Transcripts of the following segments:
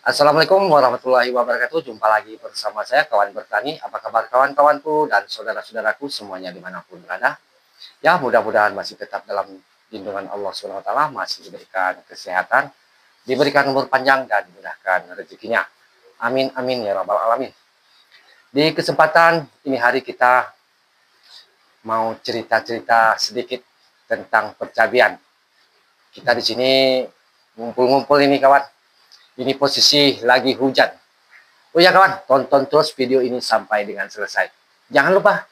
Assalamualaikum warahmatullahi wabarakatuh. Jumpa lagi bersama saya, kawan bertani. Apa kabar kawan-kawanku dan saudara-saudaraku semuanya dimanapun berada? Ya, mudah-mudahan masih tetap dalam lindungan Allah SWT, masih diberikan kesehatan, diberikan umur panjang, dan dimudahkan rezekinya. Amin, amin, ya rabbal alamin. Di kesempatan ini hari kita mau cerita-cerita sedikit tentang percabian. Kita di sini ngumpul-ngumpul ini kawan. Ini posisi lagi hujan. Oh ya kawan, tonton terus video ini sampai dengan selesai. Jangan lupa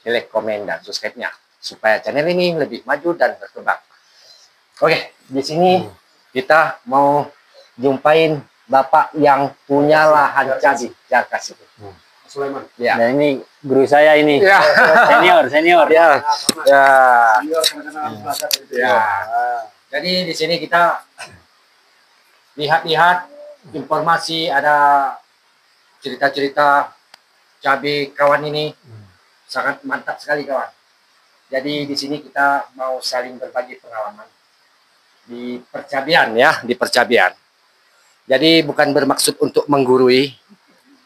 like, komen, dan subscribe-nya supaya channel ini lebih maju dan berkembang. Oke, di sini kita mau jumpain Bapak yang punya lahan cabai. Ya, kasih. Sulaiman. Ya. Nah, ini guru saya ini. Ya. Senior. Ya. Ya. Ya. Jadi di sini kita lihat-lihat informasi, ada cerita-cerita cabai kawan ini sangat mantap sekali kawan. Jadi di sini kita mau saling berbagi pengalaman di percabian ya, di percabian. Jadi bukan bermaksud untuk menggurui,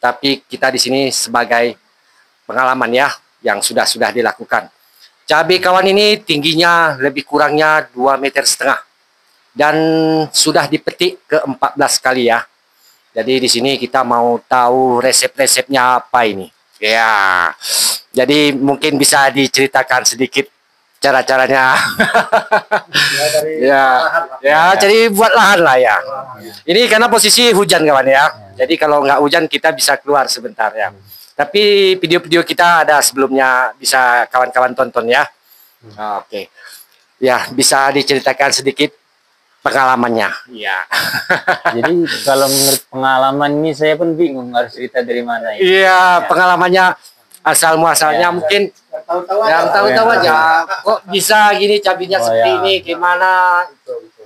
tapi kita di sini sebagai pengalaman ya yang sudah dilakukan. Cabai kawan ini tingginya lebih kurangnya 2,5 meter dan sudah dipetik ke 14 kali ya. Jadi di sini kita mau tahu resep-resepnya apa ini. Ya. Jadi mungkin bisa diceritakan sedikit cara-caranya. Ya, jadi buat lahan lah ya. Ini karena posisi hujan kawan ya. Jadi kalau nggak hujan kita bisa keluar sebentar ya. Tapi video-video kita ada sebelumnya, bisa kawan-kawan tonton ya. Oke. Ya, bisa diceritakan sedikit pengalamannya. Iya. Jadi kalau menurut pengalaman ini saya pun bingung harus cerita dari mana ya. Iya, pengalamannya asal muasalnya mungkin yang tahu-tahu aja. Kok bisa gini cabainya seperti ini, gimana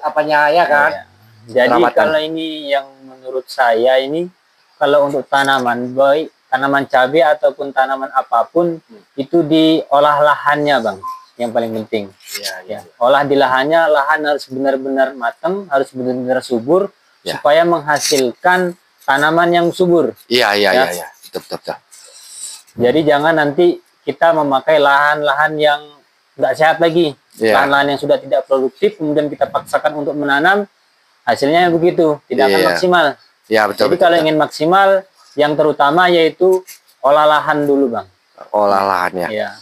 apanya ya kan? Jadi Perawatan. kalau ini yang menurut saya ini, kalau untuk tanaman, baik tanaman cabai ataupun tanaman apapun, itu diolah lahannya Bang, yang paling penting. Ya. Olah di lahannya, lahan harus benar-benar matang, harus benar-benar subur, supaya menghasilkan tanaman yang subur. Iya. Betul. Jadi jangan nanti kita memakai lahan-lahan yang nggak sehat lagi, lahan-lahan yang sudah tidak produktif, kemudian kita paksakan untuk menanam, hasilnya begitu, tidak akan maksimal. Ya, betul. Jadi kalau ingin maksimal, yang terutama yaitu olah lahan dulu Bang. Olah lahannya. Ya.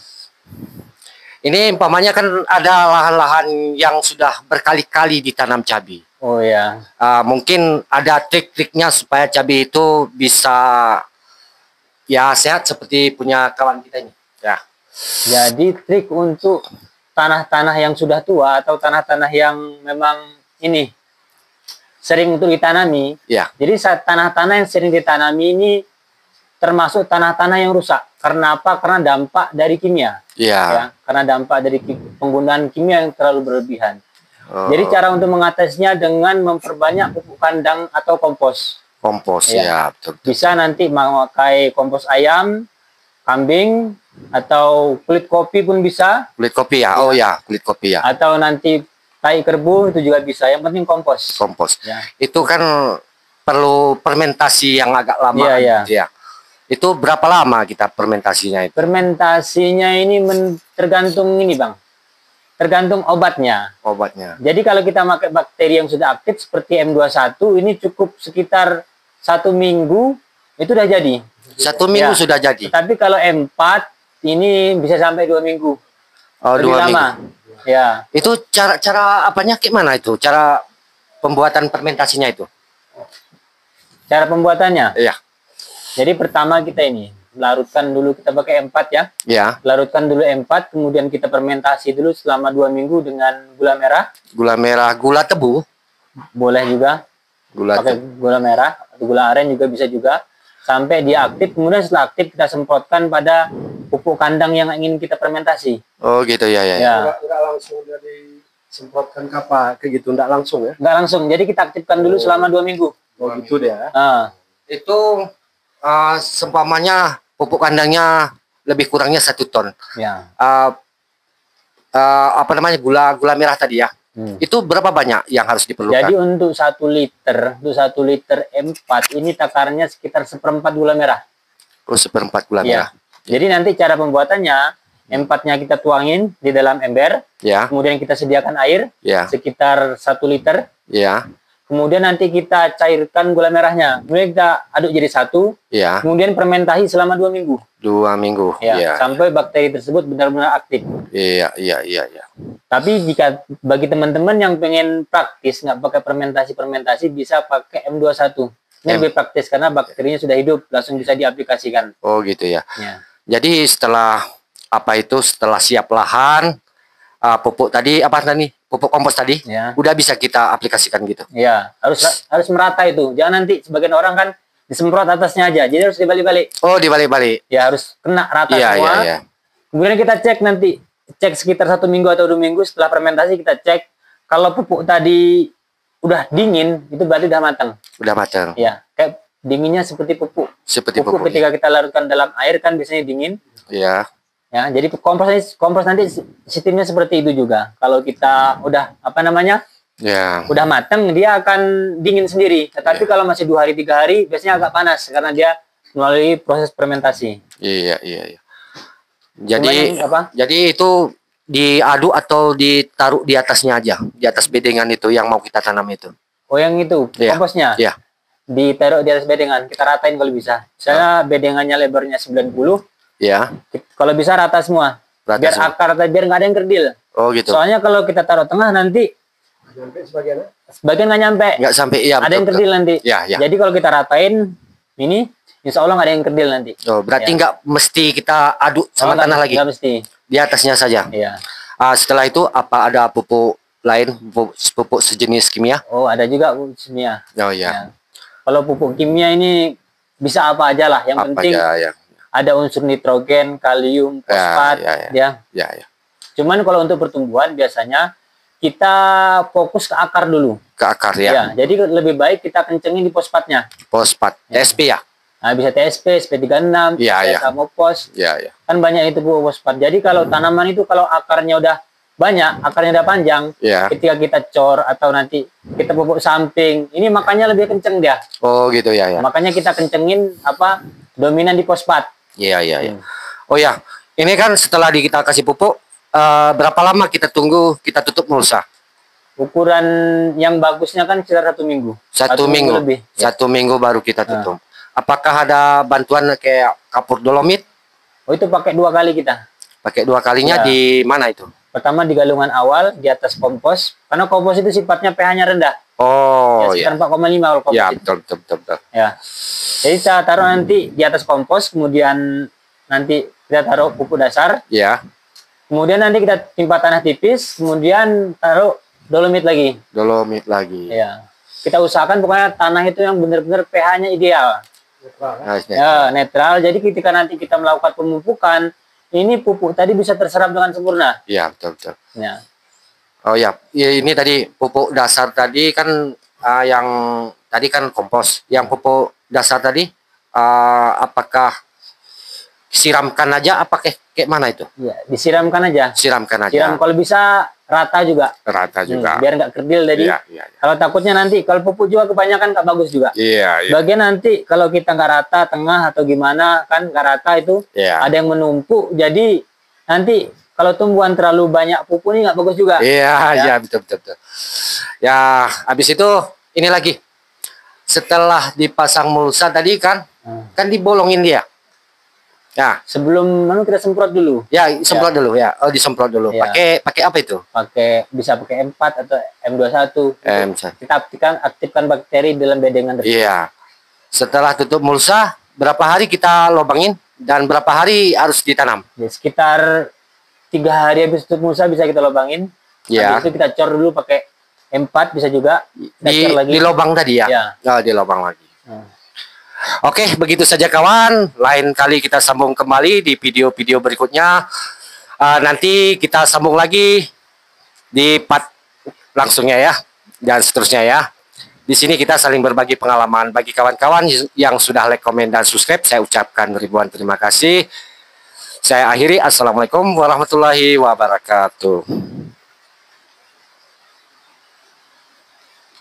Ini umpamanya kan ada lahan-lahan yang sudah berkali-kali ditanam cabai. Oh ya. Mungkin ada trik-triknya supaya cabai itu bisa ya sehat seperti punya kawan kita ini. Ya. Jadi trik untuk tanah-tanah yang sudah tua atau tanah-tanah yang memang ini sering untuk ditanami. Ya. Jadi saat tanah-tanah yang sering ditanami ini termasuk tanah-tanah yang rusak. Karena apa? Karena dampak dari kimia. Ya, karena dampak dari penggunaan kimia yang terlalu berlebihan. Jadi cara untuk mengatasinya dengan memperbanyak pupuk kandang atau kompos. Kompos ya, betul. Bisa nanti memakai kompos ayam, kambing, atau kulit kopi pun bisa. Kulit kopi ya, oh ya, kulit kopi ya. Atau nanti tai kerbau itu juga bisa. Yang penting kompos. Kompos. Ya. Itu kan perlu fermentasi yang agak lama. Iya. Itu berapa lama kita fermentasinya itu? Fermentasinya ini tergantung ini Bang. Tergantung obatnya. Obatnya. Jadi kalau kita pakai bakteri yang sudah aktif seperti M21 ini cukup sekitar 1 minggu itu udah jadi. 1 minggu sudah jadi. Tapi kalau M4 ini bisa sampai 2 minggu. Oh, lebih 2 lama. minggu. Ya. Itu cara apanya gimana itu? Cara pembuatan fermentasinya itu? Cara pembuatannya? Iya. Jadi pertama kita ini larutkan dulu, kita pakai M4 ya. Ya. Larutkan dulu M4, kemudian kita fermentasi dulu selama 2 minggu dengan gula merah. Gula merah, gula tebu. Boleh juga. Pakai gula merah atau gula aren juga bisa juga. Sampai dia aktif, kemudian setelah aktif kita semprotkan pada pupuk kandang yang ingin kita fermentasi. Oh gitu ya. Enggak langsung dari semprotkan kayak gitu, enggak langsung ya? Enggak langsung. Jadi kita aktifkan dulu selama 2 minggu. Oh gitu deh ya. Itu seumpamanya pupuk kandangnya lebih kurangnya 1 ton. Ya. Apa namanya, gula merah tadi ya? Itu berapa banyak yang harus diperlukan? Jadi untuk 1 liter M4 ini takarannya sekitar 1/4 gula merah. Oh, 1/4 gula Ya. merah. Jadi nanti cara pembuatannya, M4-nya kita tuangin di dalam ember, Ya, kemudian kita sediakan air ya, sekitar 1 liter, ya, kemudian nanti kita cairkan gula merahnya, kemudian kita aduk jadi satu, ya. kemudian fermentasi selama 2 minggu, 2 minggu. ya, Ya, sampai bakteri tersebut benar-benar aktif. iya, iya, iya, iya. Tapi jika bagi teman-teman yang pengen praktis, nggak pakai fermentasi bisa pakai M21. Ini lebih praktis karena bakterinya sudah hidup, langsung bisa diaplikasikan. Oh, gitu ya. Ya. Jadi setelah setelah siap lahan, pupuk tadi pupuk kompos tadi, Ya. udah bisa kita aplikasikan gitu. Ya, harus merata itu. Jangan nanti sebagian orang kan disemprot atasnya aja. Jadi harus dibalik-balik. Oh, dibalik-balik. Ya, harus kena rata Iya, semua. iya, iya. Kemudian kita cek sekitar 1 minggu atau 2 minggu setelah fermentasi, kita cek kalau pupuk tadi udah dingin, itu berarti udah matang. Udah matang. Ya, kayak dinginnya seperti pupuk. Seperti Pupuk pupuk. ketika kita larutkan dalam air kan biasanya dingin. Ya. Ya, jadi kompos nanti sistemnya seperti itu juga. Kalau kita udah Ya. udah matang, dia akan dingin sendiri. Tetapi kalau masih 2 hari 3 hari biasanya agak panas karena dia melalui proses fermentasi. Iya, iya, iya. Cuman Jadi itu diaduk atau ditaruh di atasnya aja, di atas bedengan itu yang mau kita tanam itu. Oh, yang itu Iya. komposnya Iya. ditaruh di atas bedengan, kita ratain kalau bisa. Misalnya bedengannya lebarnya 90, Ya. kalau bisa rata semua. Rata Biar semua. akar, biar nggak ada yang kerdil. Oh, gitu. Soalnya kalau kita taruh tengah nanti Sampai sebagiannya. sebagian nggak nyampe. Nggak sampai, iya. Ada yang betul, kerdil nanti. Ya, ya. Jadi kalau kita ratain ini, insya Allah nggak ada yang kerdil nanti. Oh, berarti Ya. nggak mesti kita aduk sama tanah lagi. Nggak mesti. Di atasnya saja. Iya. Setelah itu apa ada pupuk lain, pupuk sejenis kimia? Oh, ada juga pupuk kimia. Oh, iya. Ya. Kalau pupuk kimia ini bisa apa aja lah. Yang Apa penting aja ya. ada unsur nitrogen, kalium, fosfat, ya, ya. ya. Ya, ya. Cuman kalau untuk pertumbuhan biasanya kita fokus ke akar dulu. Ke akar ya. Ya, jadi lebih baik kita kencengin di fosfatnya. Fosfat, TSP ya. Nah, bisa TSP, SP36, Iya, iya. Kamopos. Ya, ya. Kan banyak itu pupuk fosfat. Jadi kalau tanaman itu kalau akarnya udah banyak, akarnya udah panjang, Ya. ketika kita cor atau nanti kita pupuk samping, ini makanya lebih kenceng dia. Oh, gitu ya, ya. Makanya kita kencengin dominan di fosfat. Iya, iya, iya. Oh ya, ini kan setelah kita kasih pupuk, berapa lama kita tunggu kita tutup mulsa? Ukuran yang bagusnya kan sekitar 1 minggu. 1 minggu. lebih. Ya. 1 minggu baru kita tutup. Apakah ada bantuan kayak kapur dolomit? Oh, itu pakai 2 kali kita. Pakai 2 kalinya Ya. di mana itu? Pertama di galungan awal di atas kompos, karena kompos itu sifatnya pH-nya rendah. Oh, Ya, ya. sekitar 4,5 kalau kompos. Ya, itu. betul, betul, betul, betul. Ya. Jadi kita taruh nanti di atas kompos, kemudian nanti kita taruh pupuk dasar, Ya, kemudian nanti kita timpa tanah tipis, kemudian taruh dolomit lagi. dolomit lagi. Ya. Kita usahakan pokoknya tanah itu yang benar-benar pH-nya ideal. Harusnya. Ya, netral. Jadi ketika nanti kita melakukan pemupukan, ini pupuk tadi bisa terserap dengan sempurna. Ya, betul, betul. Ya. Oh ya, ini tadi pupuk dasar tadi kan yang tadi kan kompos. Yang pupuk dasar tadi apakah siramkan aja apa kayak mana itu? Ya, disiramkan aja. Siramkan aja. Siram kalau bisa rata juga. Rata juga. Biar nggak kerdil tadi. Iya, iya, iya. Kalau takutnya nanti kalau pupuk juga kebanyakan nggak bagus juga. Iya, iya. Bagian nanti kalau kita nggak rata tengah atau gimana kan nggak rata itu Iya. ada yang menumpuk. Jadi nanti kalau tumbuhan terlalu banyak pupuk ini nggak bagus juga. Iya, Ya. iya, betul, betul, betul. Ya, habis itu ini lagi. Setelah dipasang mulsa tadi kan dibolongin dia. Ya, Sebelum kita semprot dulu. ya semprot dulu ya. Oh, disemprot dulu. Ya. Pakai apa itu? Bisa pakai M4 atau M21. Misalnya. Kita aktifkan bakteri dalam bedengan tersebut. Iya. Setelah tutup mulsa, berapa hari kita lubangin dan berapa hari harus ditanam? Ya, sekitar 3 hari habis tutup mulsa bisa kita lubangin. Ya. Habis itu kita cor dulu pakai M4 bisa juga. Kita Di, cor lagi. di lubang tadi ya? Ya. Oh, di lubang lagi. Hmm. Oke, begitu saja kawan. Lain kali kita sambung kembali di video-video berikutnya. Nanti kita sambung lagi di part langsungnya ya, dan seterusnya ya. Di sini kita saling berbagi pengalaman. Bagi kawan-kawan yang sudah like, komen, dan subscribe, saya ucapkan ribuan terima kasih. Saya akhiri. Assalamualaikum warahmatullahi wabarakatuh.